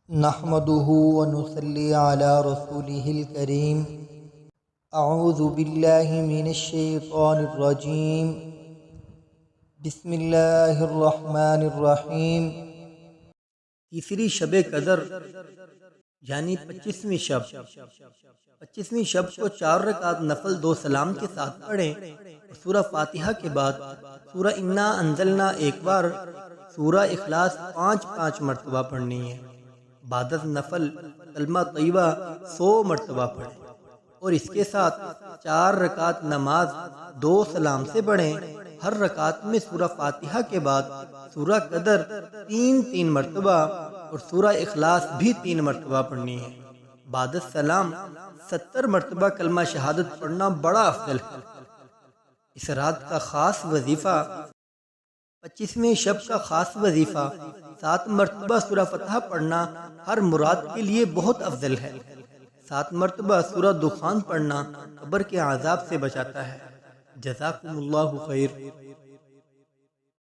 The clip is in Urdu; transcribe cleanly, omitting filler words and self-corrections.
نحمده ونصلي على رسوله الكريم اعوذ باللہ من الشیطان الرجیم بسم اللہ الرحمن الرحیم۔ تیسری شب قدر یعنی 25ویں شب، 25ویں شب کو 4 رکعت نفل 2 سلام کے ساتھ پڑھیں اور سورہ فاتحہ کے بعد سورہ انا انزلنا ایک بار، سورہ اخلاص 5 مرتبہ پڑھنی ہے۔ بعد از نفل کلمہ طیبہ 100 مرتبہ پڑھیں اور اس کے ساتھ 4 رکعت نماز 2 سلام سے پڑھیں۔ ہر رکعت میں سورہ فاتحہ کے بعد سورہ قدر 3 مرتبہ اور سورہ اخلاص بھی 3 مرتبہ پڑھنی ہے۔ بعد السلام 70 مرتبہ کلمہ شہادت پڑھنا بڑا افضل ہے۔ اس رات کا خاص وظیفہ، 25ویں شب کا خاص وظیفہ 7 مرتبہ سورہ فتح پڑھنا ہر مراد کے لیے بہت افضل ہے۔ 7 مرتبہ سورہ دخان پڑھنا قبر کے عذاب سے بچاتا ہے۔ جزاکم اللہ خیر۔